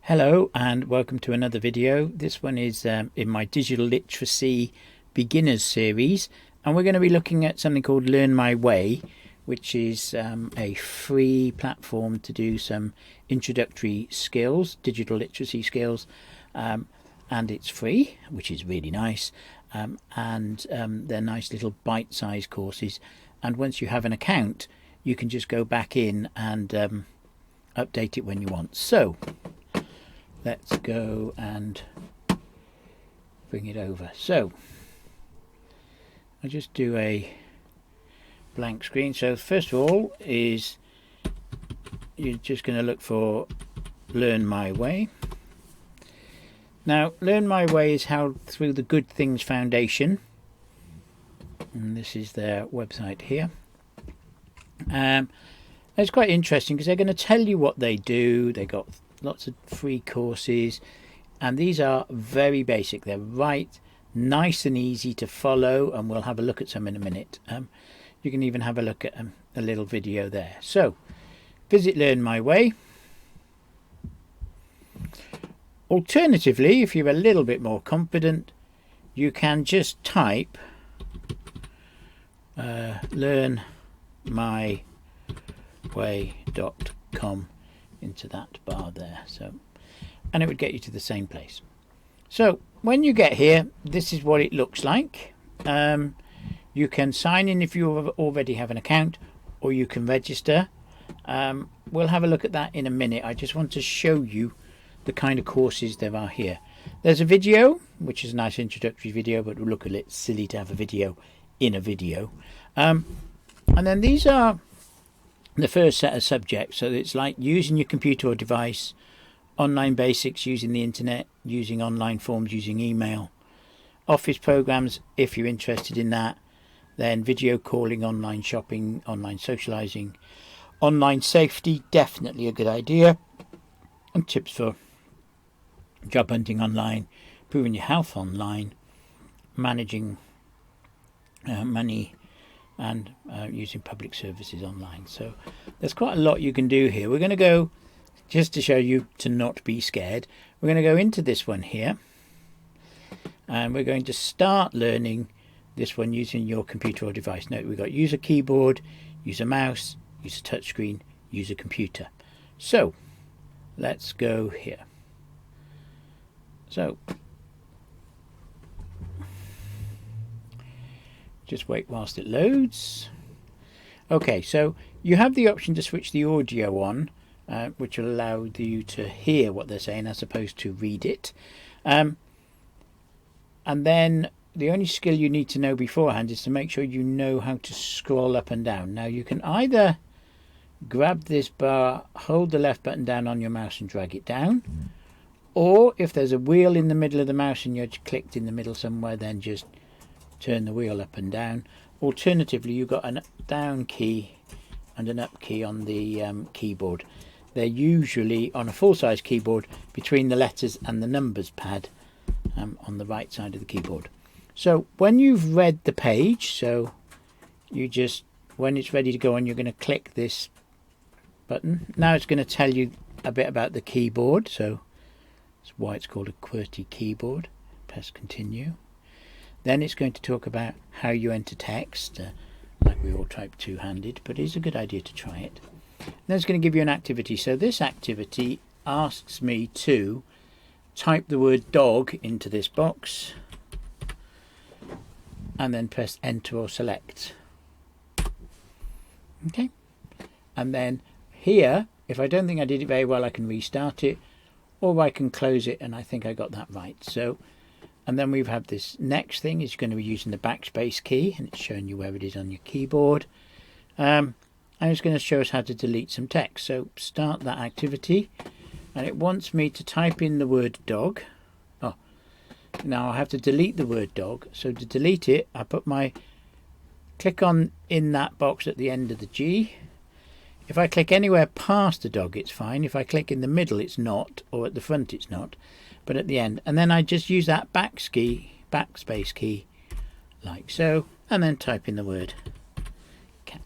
Hello and welcome to another video. This one is in my digital literacy beginners series, and we're going to be looking at something called Learn My Way, which is a free platform to do some introductory skills, digital literacy skills, and it's free, which is really nice. They're nice little bite-sized courses, and once you have an account you can just go back in and update it when you want. So let's go and bring it over. So I just do a blank screen. So first of all is you're just going to look for Learn My Way. Now Learn My Way is held through the Good Things Foundation, and this is their website here. It's quite interesting because they're going to tell you what they do. They got lots of free courses, and these are very basic. They're nice and easy to follow, and we'll have a look at some in a minute. You can even have a look at a little video there. So visit Learn My Way. Alternatively, if you're a little bit more confident, you can just type learnmyway.com into that bar there, and it would get you to the same place. So when you get here, this is what it looks like. You can sign in if you already have an account, or you can register. We'll have a look at that in a minute. I just want to show you the kind of courses there are here. There's a video, which is a nice introductory video, but it will look a little silly to have a video in a video. And then these are the first set of subjects. So it's like using your computer or device, online basics, using the internet, using online forms, using email, office programs if you're interested in that, then video calling, online shopping, online socializing, online safety, definitely a good idea, and tips for job hunting online, improving your health online, managing money, and using public services online. So there's quite a lot you can do here. We're going to go, just to show you to not be scared, we're going to go into this one here, and we're going to start learning this one using your computer or device. Note we've got use a keyboard, use a mouse, use a touchscreen, use a computer. So let's go here. So just wait whilst it loads. Okay, so you have the option to switch the audio on, which will allow you to hear what they're saying as opposed to read it. And then the only skill you need to know beforehand is to make sure you know how to scroll up and down. Now you can either grab this bar, hold the left button down on your mouse and drag it down, or if there's a wheel in the middle of the mouse and you're clicked in the middle somewhere, then just turn the wheel up and down. Alternatively, you've got a down key and an up key on the keyboard. They're usually on a full-size keyboard between the letters and the numbers pad on the right side of the keyboard. So when you've read the page, so you just, when it's ready to go on, you're going to click this button. Now it's going to tell you a bit about the keyboard, so that's why it's called a QWERTY keyboard. Press continue. Then it's going to talk about how you enter text, like we all type two-handed, but it's a good idea to try it. Then it's going to give you an activity. So this activity asks me to type the word dog into this box and then press enter or select. Okay, and then here, if I don't think I did it very well, I can restart it, or I can close it, and I think I got that right. So, and then we've had this next thing is going to be using the backspace key, and it's showing you where it is on your keyboard. And it's going to show us how to delete some text. So start that activity, and it wants me to type in the word dog. Oh, now I have to delete the word dog. So to delete it, I put my click on in that box at the end of the G. If I click anywhere past the dog, it's fine. If I click in the middle, it's not, or at the front, it's not, but at the end. And then I just use that backspace key, like so, and then type in the word cat.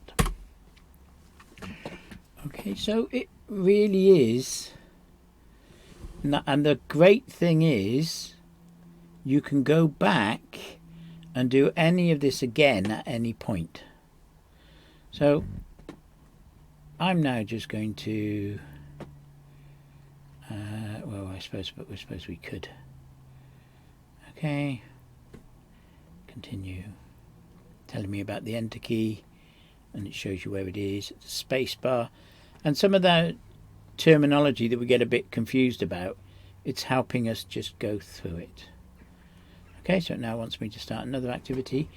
Okay, so it really is And the great thing is you can go back and do any of this again at any point. So I'm now just going to well, I suppose we could. Okay, continue. Telling me about the enter key, and it shows you where it is. It's a space bar, and some of that terminology that we get a bit confused about, it's helping us just go through it. Okay, so it now wants me to start another activity.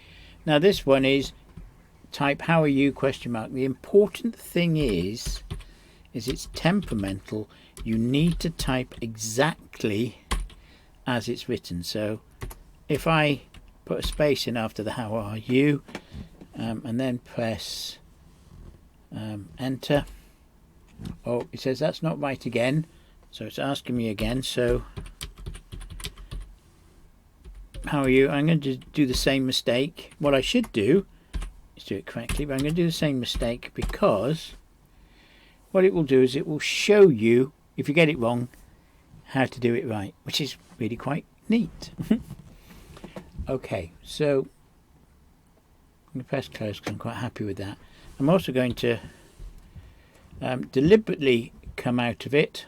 Now this one is type how are you ? The important thing is it's temperamental. You need to type exactly as it's written. So if I put a space in after the how are you, and then press enter, oh, it says that's not right again, so it's asking me again. So how are you? I'm going to do the same mistake. What I should do is do it correctly, but I'm going to do the same mistake, because what it will do is it will show you, if you get it wrong, how to do it right, which is really quite neat. Okay, so I'm going to press close because I'm quite happy with that. I'm also going to deliberately come out of it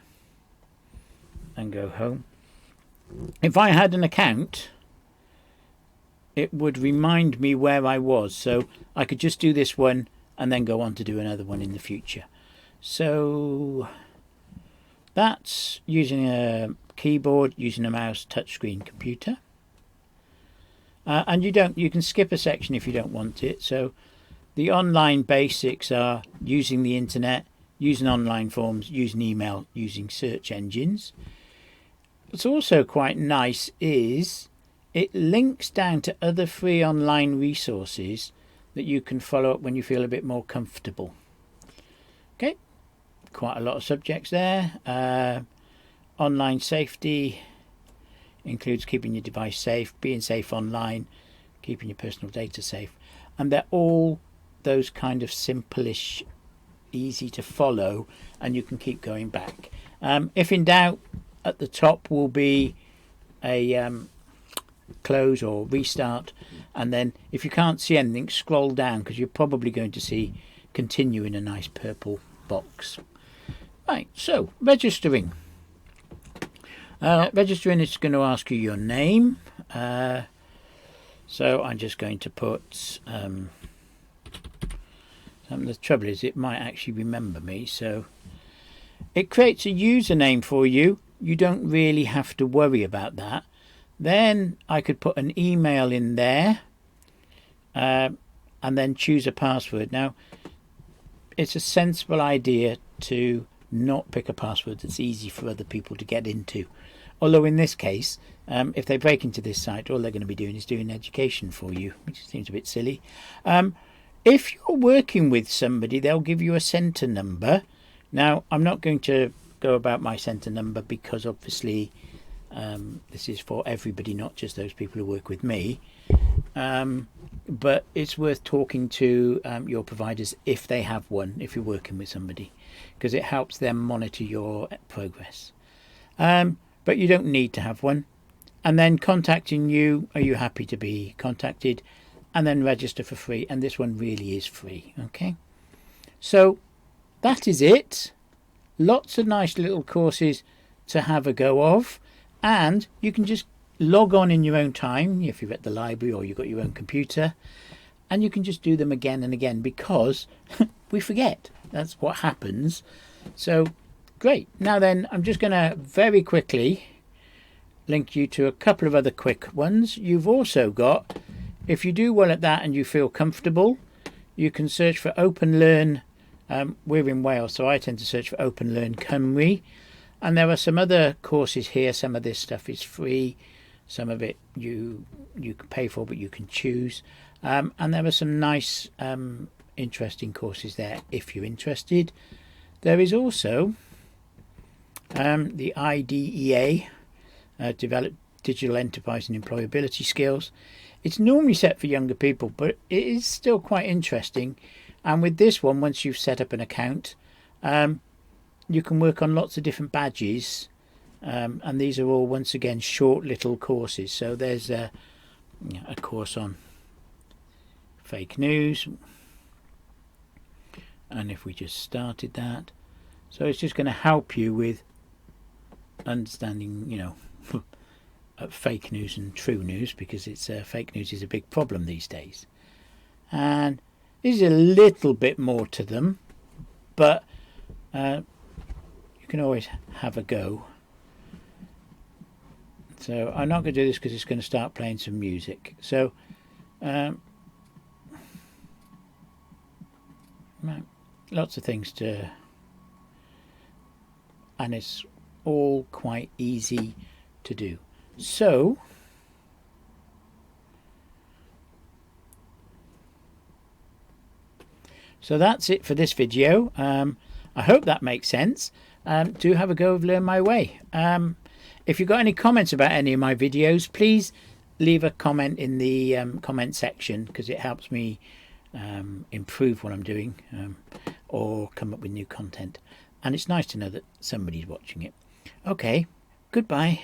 and go home. If I had an account, it would remind me where I was, so I could just do this one and then go on to do another one in the future. So that's using a keyboard, using a mouse, touchscreen computer. And you can skip a section if you don't want it. So the online basics are using the internet, using online forms, using email, using search engines. What's also quite nice is it links down to other free online resources that you can follow up when you feel a bit more comfortable. Okay, quite a lot of subjects there. Online safety includes keeping your device safe, being safe online, keeping your personal data safe, and they're all those kind of simple-ish, easy to follow, and you can keep going back. If in doubt, at the top will be a close or restart, and then if you can't see anything, scroll down, because you're probably going to see continue in a nice purple box. Right, so registering. Registering is going to ask you your name. So I'm just going to put the trouble is it might actually remember me, so it creates a username for you. You don't really have to worry about that. Then I could put an email in there, and then choose a password. Now it's a sensible idea to not pick a password that's easy for other people to get into. Although in this case, if they break into this site, all they're going to be doing is doing education for you, which seems a bit silly. If you're working with somebody, they'll give you a centre number. Now, I'm not going to go about my centre number because obviously this is for everybody, not just those people who work with me. But it's worth talking to your providers if they have one, if you're working with somebody, because it helps them monitor your progress. But you don't need to have one. And then contacting you, are you happy to be contacted? And then register for free. And this one really is free. Okay. So that is it. Lots of nice little courses to have a go of. And you can just log on in your own time if you're at the library or you've got your own computer. And you can just do them again and again because we forget. That's what happens. So great. Now then, I'm just going to very quickly link you to a couple of other quick ones. You've also got, if you do well at that and you feel comfortable, you can search for Open Learn. We're in Wales, so I tend to search for Open Learn Cymru. And there are some other courses here. Some of this stuff is free. Some of it you can pay for, but you can choose. And there are some nice, interesting courses there if you're interested. There is also the IDEA, Develop Digital Enterprise and Employability Skills. It's normally set for younger people, but it is still quite interesting. And with this one, once you've set up an account, you can work on lots of different badges and these are all once again short little courses. So there's a course on fake news, and if we just started that, so it's just going to help you with understanding, fake news and true news, because it's fake news is a big problem these days. And there's a little bit more to them, but you can always have a go. So I'm not going to do this because it's going to start playing some music. So lots of things to, and it's all quite easy to do. So that's it for this video. I hope that makes sense. Do have a go of Learn My Way. If you've got any comments about any of my videos, please leave a comment in the comment section, because it helps me improve what I'm doing, or come up with new content. And it's nice to know that somebody's watching it. Okay, goodbye.